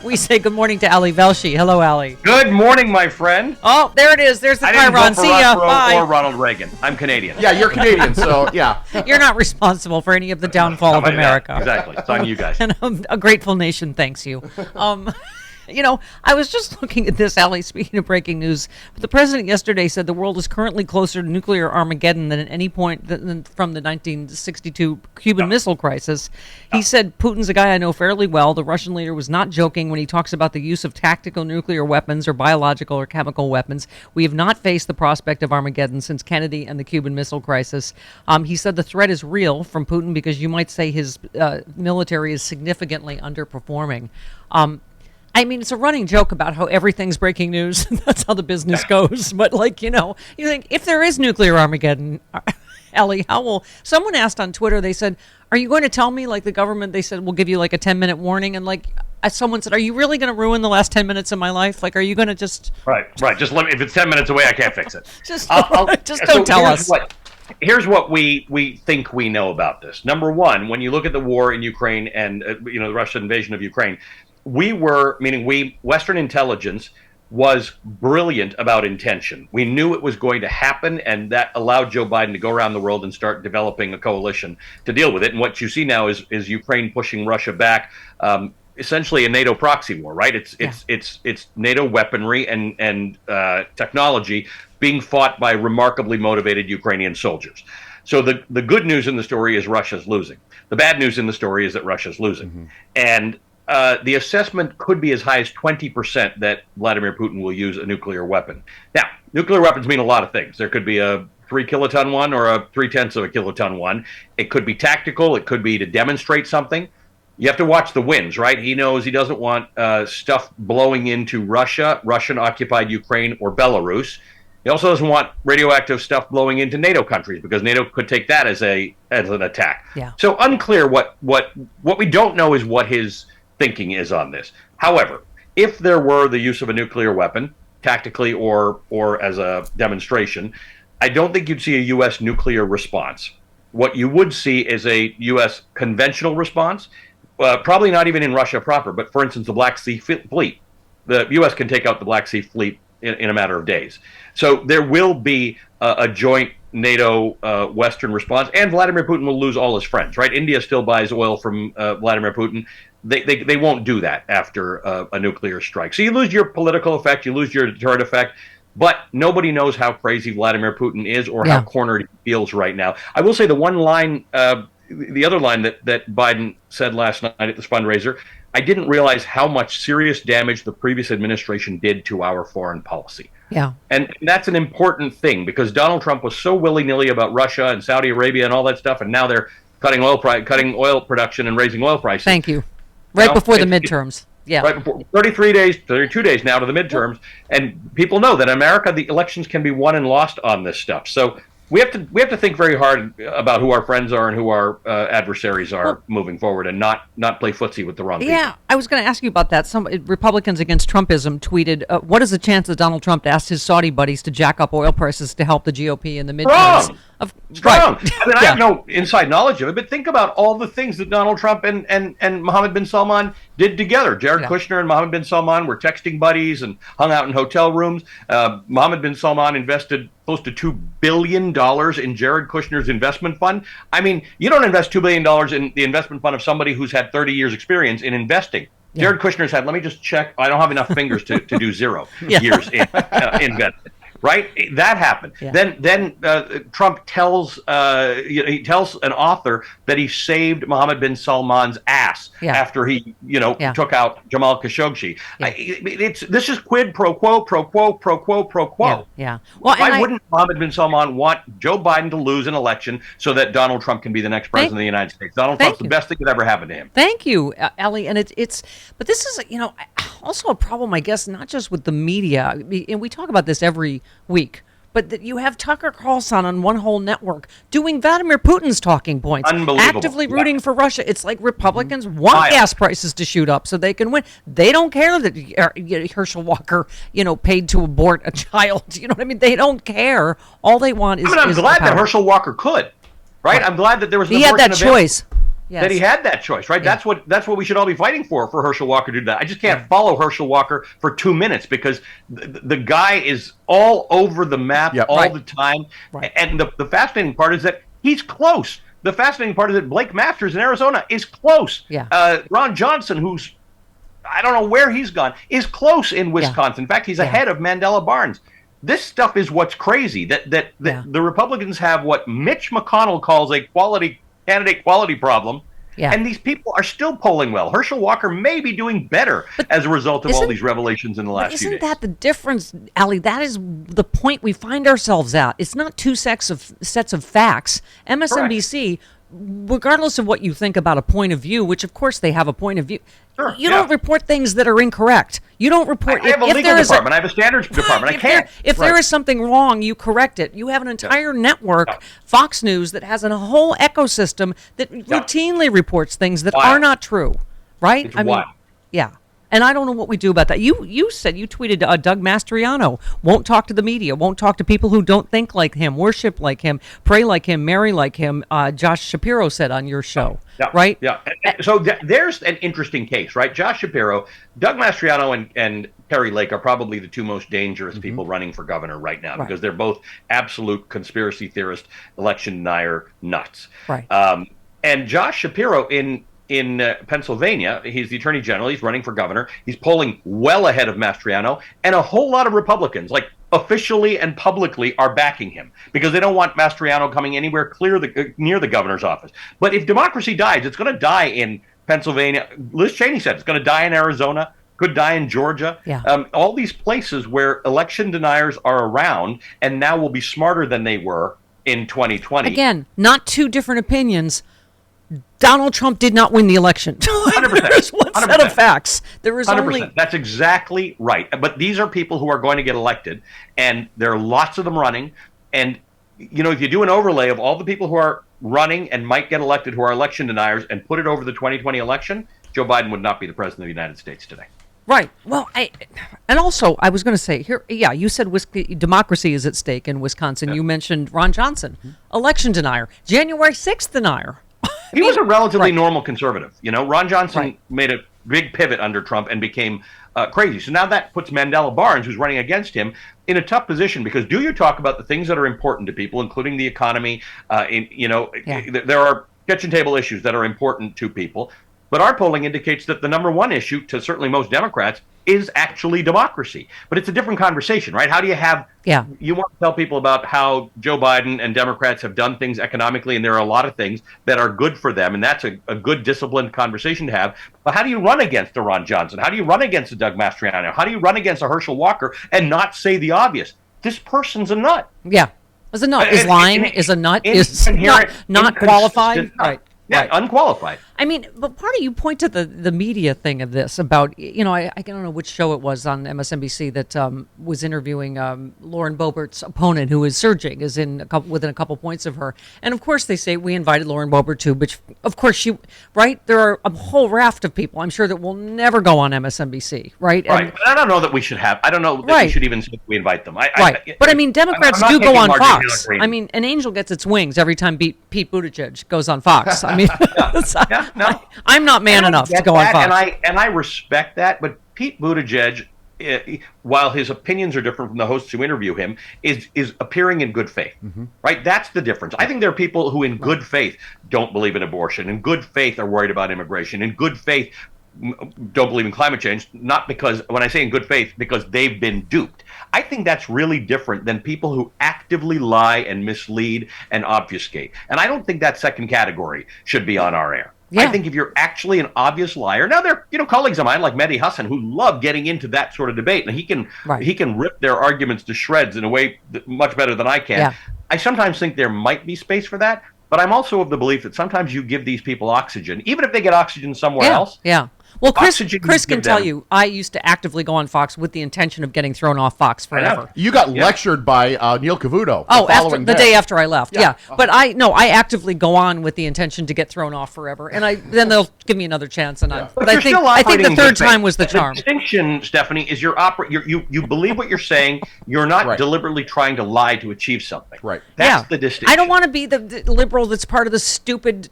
We say good morning to Ali Velshi. Hello, Ali. Good morning, my friend. Oh, there it is. There's the Chiron. See ya. Bye. Or Ronald Reagan. I'm Canadian. Yeah, you're Canadian, so yeah. You're not responsible for any of the downfall of America. Exactly. It's on you guys. And a grateful nation thanks you. I was just looking at this, Ali, speaking of breaking news. The president yesterday said the world is currently closer to nuclear Armageddon than at any point from the 1962 Cuban Missile Crisis. He said, Putin's a guy I know fairly well. The Russian leader was not joking when he talks about the use of tactical nuclear weapons or biological or chemical weapons. We have not faced the prospect of Armageddon since Kennedy and the Cuban Missile Crisis. He said the threat is real from Putin because you might say his military is significantly underperforming. It's a running joke about how everything's breaking news. That's how the business goes. But you think if there is nuclear Armageddon, Ellie, how will someone asked on Twitter, they said, are you going to tell me the government, they said, we'll give you a 10-minute warning. And someone said, are you really going to ruin the last 10 minutes of my life? Are you going to just. Right. Just let me, if it's 10 minminutes away, I can't fix it. Just don't tell us. Here's what we think we know about this. Number one, when you look at the war in Ukraine and the Russian invasion of Ukraine, Western intelligence was brilliant about intention. We knew it was going to happen, and that allowed Joe Biden to go around the world and start developing a coalition to deal with it. And what you see now is Ukraine pushing Russia back, essentially a NATO proxy war, right? It's NATO weaponry and technology being fought by remarkably motivated Ukrainian soldiers. So the good news in the story is Russia's losing. The bad news in the story is that Russia's losing. Mm-hmm. And the assessment could be as high as 20% that Vladimir Putin will use a nuclear weapon. Now, nuclear weapons mean a lot of things. There could be a 3-kiloton one or a 0.3 of a kiloton one. It could be tactical. It could be to demonstrate something. You have to watch the winds, right? He knows he doesn't want stuff blowing into Russia, Russian-occupied Ukraine, or Belarus. He also doesn't want radioactive stuff blowing into NATO countries because NATO could take that as an attack. Yeah. So unclear what we don't know is what his thinking is on this. However, if there were the use of a nuclear weapon, tactically or as a demonstration, I don't think you'd see a U.S. nuclear response. What you would see is a U.S. conventional response, probably not even in Russia proper, but for instance, the Black Sea Fleet. The U.S. can take out the Black Sea Fleet in a matter of days. So there will be a joint NATO Western response, and Vladimir Putin will lose all his friends, right? India still buys oil from Vladimir Putin. They won't do that after a nuclear strike. So you lose your political effect, you lose your deterrent effect, but nobody knows how crazy Vladimir Putin is or how cornered he feels right now. I will say the one line, the other line that Biden said last night at this fundraiser, I didn't realize how much serious damage the previous administration did to our foreign policy. Yeah. And that's an important thing because Donald Trump was so willy-nilly about Russia and Saudi Arabia and all that stuff, and now they're cutting oil production and raising oil prices. Thank you. Right before the midterms. Yeah. Right before 32 days now to the midterms, and people know that in America the elections can be won and lost on this stuff. So we have to think very hard about who our friends are and who our adversaries are moving forward, and not play footsie with the wrong people. Yeah, I was going to ask you about that. Some Republicans Against Trumpism tweeted, "What is the chance that Donald Trump asked his Saudi buddies to jack up oil prices to help the GOP in the midterms?" Strong. Right. I have no inside knowledge of it, but think about all the things that Donald Trump and Mohammed bin Salman did together. Jared Kushner and Mohammed bin Salman were texting buddies and hung out in hotel rooms. Mohammed bin Salman invested close to $2 billion in Jared Kushner's investment fund. I mean, you don't invest $2 billion in the investment fund of somebody who's had 30 years experience in investing. Yeah. Jared Kushner's had, let me just check, I don't have enough fingers to do 0 years in investment. Right, that happened. Yeah. Then Trump tells he tells an author that he saved Mohammed bin Salman's ass after he took out Jamal Khashoggi. Yeah. This is quid pro quo, pro quo, pro quo, pro quo. Yeah. Well, why wouldn't Mohammed bin Salman want Joe Biden to lose an election so that Donald Trump can be the next president of the United States? Donald Trump's the best thing that ever happened to him. Thank you, Ellie. And but this is also a problem, I guess, not just with the media, and we talk about this every week, but that you have Tucker Carlson on one whole network doing Vladimir Putin's talking points, actively rooting for Russia. It's like Republicans want gas prices to shoot up so they can win. They don't care that Herschel Walker, paid to abort a child. You know what I mean? They don't care. All they want is. I'm glad that Herschel Walker could. Right? I'm glad that there was an abortion. He had that choice. that he had that choice, right? Yeah. That's what we should all be fighting for Herschel Walker to do that. I just can't follow Herschel Walker for 2 minutes because the guy is all over the map all the time. Right. And the fascinating part is that he's close. The fascinating part is that Blake Masters in Arizona is close. Yeah. Ron Johnson, who's, I don't know where he's gone, is close in Wisconsin. In fact, he's ahead of Mandela Barnes. This stuff is what's crazy, that the Republicans have what Mitch McConnell calls a candidate quality problem. Yeah. And these people are still polling well. Herschel Walker may be doing better as a result of all these revelations in the last few days. Isn't that the difference, Ali? That is the point we find ourselves at. It's not two sets of facts. MSNBC, regardless of what you think about a point of view, which of course they have a point of view, you don't report things that are incorrect. You don't report. I have a legal department. I have a standards department. I can't. If there is something wrong, you correct it. You have an entire network, Fox News, that has a whole ecosystem that routinely reports things that are not true. Right? It's wild. Yeah. And I don't know what we do about that. You said, you tweeted, Doug Mastriano won't talk to the media, won't talk to people who don't think like him, worship like him, pray like him, marry like him. Josh Shapiro said on your show, right? Yeah. So there's an interesting case, right? Josh Shapiro, Doug Mastriano, and Terry Lake are probably the two most dangerous people running for governor right now because they're both absolute conspiracy theorist, election denier nuts. Right. And Josh Shapiro in Pennsylvania, he's the attorney general. He's running for governor. He's polling well ahead of Mastriano, and a whole lot of Republicans, like officially and publicly, are backing him because they don't want Mastriano coming anywhere near the governor's office. But if democracy dies, it's going to die in Pennsylvania. Liz Cheney said it's going to die in Arizona, could die in Georgia. Yeah. All these places where election deniers are around and now will be smarter than they were in 2020. Again, not two different opinions. Donald Trump did not win the election. 100%. There's one set of facts. There is 100%. only... That's exactly right. But these are people who are going to get elected, and there are lots of them running. And, if you do an overlay of all the people who are running and might get elected who are election deniers and put it over the 2020 election, Joe Biden would not be the president of the United States today. Right. Well, I was going to say here, you said democracy is at stake in Wisconsin. Yeah. You mentioned Ron Johnson, election denier, January 6th denier. He was a relatively normal conservative. Ron Johnson made a big pivot under Trump and became crazy. So now that puts Mandela Barnes, who's running against him, in a tough position because do you talk about the things that are important to people, including the economy? There are kitchen table issues that are important to people. But our polling indicates that the number one issue to certainly most Democrats is actually democracy. But it's a different conversation, right? How do you have you want to tell people about how Joe Biden and Democrats have done things economically, and there are a lot of things that are good for them, and that's a good disciplined conversation to have. But how do you run against a Ron Johnson? How do you run against a Doug Mastriano? How do you run against a Herschel Walker and not say the obvious? This person's a nut. Yeah. Is a nut. Is lying. Is a nut. Is not qualified. Right. Yeah, unqualified. I mean, but part of you point to the media thing of this about, I don't know which show it was on MSNBC that was interviewing Lauren Boebert's opponent, who is surging, is within a couple points of her. And of course they say we invited Lauren Boebert too, but of course there are a whole raft of people, I'm sure, that will never go on MSNBC, right? Right. But I don't know that we should have. I don't know that we should even say we invite them. But I mean, Democrats do go on Fox. I mean, an angel gets its wings every time Pete Buttigieg goes on Fox. I mean, I'm not man enough to go on Fox. And I respect that, but Pete Buttigieg, while his opinions are different from the hosts who interview him, is appearing in good faith, right? That's the difference. I think there are people who in good faith don't believe in abortion, in good faith are worried about immigration, in good faith don't believe in climate change, not because, when I say in good faith, because they've been duped. I think that's really different than people who actively lie and mislead and obfuscate. And I don't think that second category should be on our air. Yeah. I think if you're actually an obvious liar, now there are colleagues of mine like Mehdi Hasan who love getting into that sort of debate, and he can rip their arguments to shreds in a way much better than I can. Yeah. I sometimes think there might be space for that, but I'm also of the belief that sometimes you give these people oxygen, even if they get oxygen somewhere else. Yeah. Well, Chris Oxygen can give tell them. you, I used to actively go on Fox with the intention of getting thrown off Fox forever. You got lectured by Neil Cavuto. Oh, the after following the day after I left, Yeah. But I actively go on with the intention to get thrown off forever, and then they'll give me another chance, and But but you're I think still the operating in third good time faith. was the charm. The distinction, Stephanie, is you believe what you're saying. You're not Right. deliberately trying to lie to achieve something. Right. That's the distinction. I don't want to be the liberal that's part of the stupid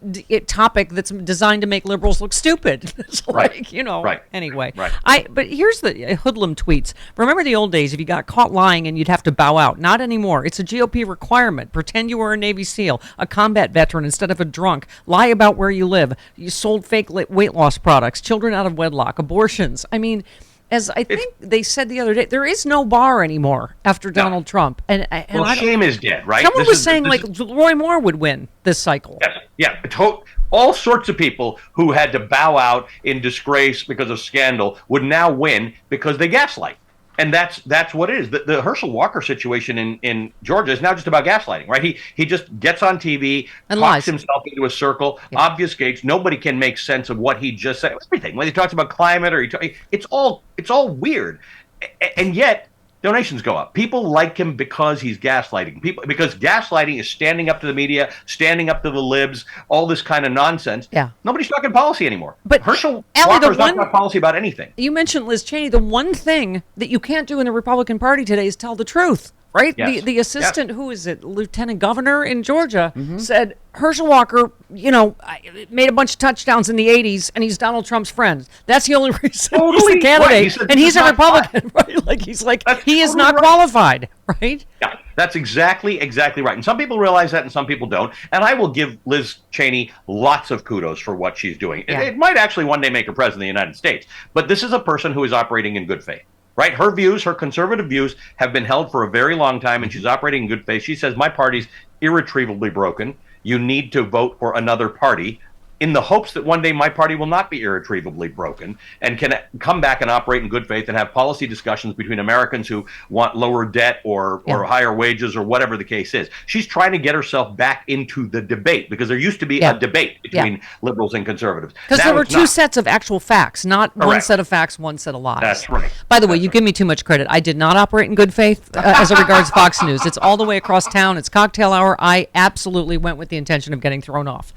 topic that's designed to make liberals look stupid. It's like, Right. Anyway. Right. But here's the hoodlum tweets. Remember the old days, if you got caught lying and you'd have to bow out. Not anymore. It's a GOP requirement. Pretend you were a Navy SEAL, a combat veteran instead of a drunk. Lie about where you live. You sold fake weight loss products, children out of wedlock, abortions. I mean, as I think they said the other day, there is no bar anymore after Donald Trump. And shame is dead, right? Someone was saying Roy Moore would win this cycle. Yes, yeah. All sorts of people who had to bow out in disgrace because of scandal would now win because they gaslight. And that's what it is. The Herschel Walker situation in Georgia is now just about gaslighting, right? He just gets on TV and talks himself into a circle, obfuscates. Nobody can make sense of what he just said. Everything. When he talks about climate it's all weird. And yet donations go up. People like him because he's gaslighting. Because gaslighting is standing up to the media, standing up to the libs, all this kind of nonsense. Yeah. Nobody's talking policy anymore. But Herschel Walker's not talking policy about anything. You mentioned Liz Cheney. The one thing that you can't do in the Republican Party today is tell the truth. Right? Yes. The assistant, who is it, lieutenant governor in Georgia, said Herschel Walker, made a bunch of touchdowns in the 80s, and he's Donald Trump's friend. That's the only reason he's the candidate, and he's a Republican, right? He is not qualified, right? Yeah, that's exactly right. And some people realize that, and some people don't. And I will give Liz Cheney lots of kudos for what she's doing. Yeah. It might actually one day make her president of the United States. But this is a person who is operating in good faith. Right? Her views, her conservative views, have been held for a very long time, and she's operating in good faith. She says, my party's irretrievably broken. You need to vote for another party, in the hopes that one day my party will not be irretrievably broken and can come back and operate in good faith and have policy discussions between Americans who want lower debt or higher wages or whatever the case is. She's trying to get herself back into the debate, because there used to be a debate between liberals and conservatives. Because there were two sets of actual facts, not one set of facts, one set of lies. That's right. By the way, you give me too much credit. I did not operate in good faith as it regards Fox News. It's all the way across town. It's cocktail hour. I absolutely went with the intention of getting thrown off.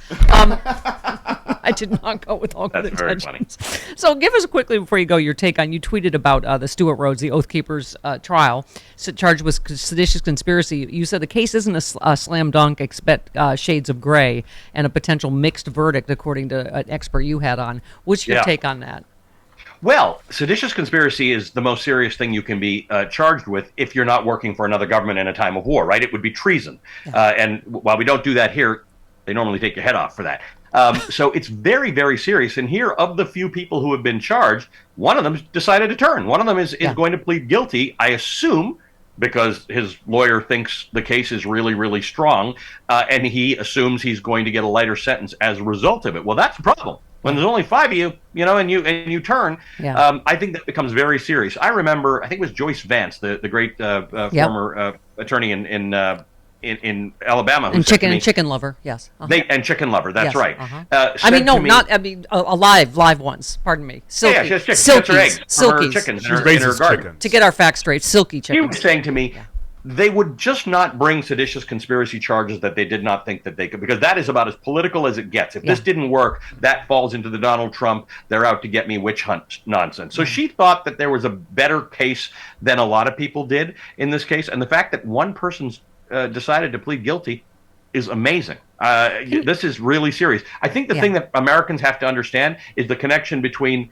I did not go with all good intentions. So give us quickly, before you go, your take on, you tweeted about the Stewart Rhodes, the Oath Keepers trial, charged with seditious conspiracy. You said the case isn't a slam dunk, expect shades of gray, and a potential mixed verdict, according to an expert you had on. What's your take on that? Well, seditious conspiracy is the most serious thing you can be charged with if you're not working for another government in a time of war, right? It would be treason. And while we don't do that here, they normally take your head off for that. So it's very, very serious. And here, of the few people who have been charged, one of them decided to turn. One of them is going to plead guilty, I assume, because his lawyer thinks the case is really, really strong, and he assumes he's going to get a lighter sentence as a result of it. Well, that's the problem. When there's only five of you, and you turn, I think that becomes very serious. I remember, I think it was Joyce Vance, the great former attorney in Alabama, who chicken lover, yes. And chicken lover, that's right. Live ones. Pardon me. Silky, she has chickens. Silkies. Chickens in her garden. Chickens. To get our facts straight, silky chickens. He was saying to me, they would just not bring seditious conspiracy charges that they did not think that they could, because that is about as political as it gets. If this didn't work, that falls into the Donald Trump, they're out to get me witch hunt nonsense. So she thought that there was a better case than a lot of people did in this case. And the fact that one person's decided to plead guilty is amazing. This is really serious. I think the thing that Americans have to understand is the connection between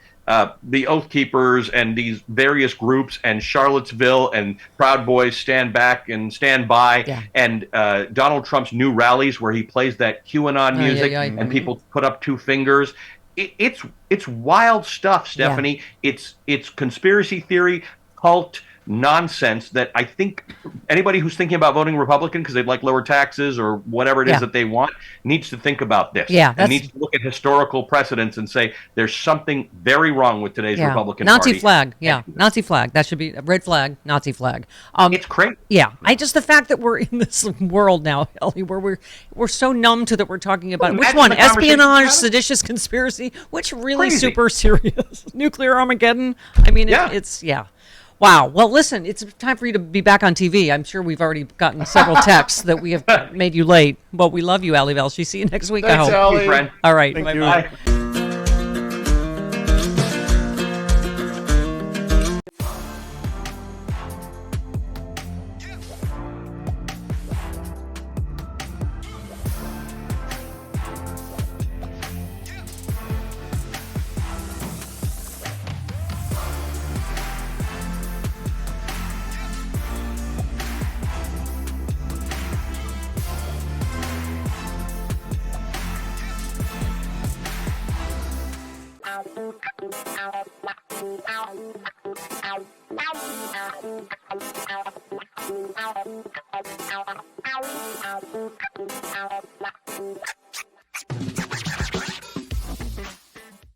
the Oath Keepers and these various groups and Charlottesville and Proud Boys Stand Back and Stand By and Donald Trump's new rallies where he plays that QAnon music and people put up two fingers. It's wild stuff, Stephanie. It's conspiracy theory, cult, nonsense that I think anybody who's thinking about voting Republican because they'd like lower taxes or whatever it is that they want needs to think about this. Yeah, and needs to look at historical precedents and say there's something very wrong with today's Republican Party. Nazi flag. Yeah, Nazi flag. That should be a red flag, Nazi flag. It's crazy. Yeah, the fact that we're in this world now, Ellie, where we're so numb to that we're talking about which one, espionage, seditious conspiracy, which really super serious, nuclear Armageddon. I mean, it's Wow. Well, listen, it's time for you to be back on TV. I'm sure we've already gotten several texts that we have made you late. But we love you, Allie Velshi. See you next week, Thanks, I hope. Allie. Friend. All right. Thank Bye-bye. you. Ow.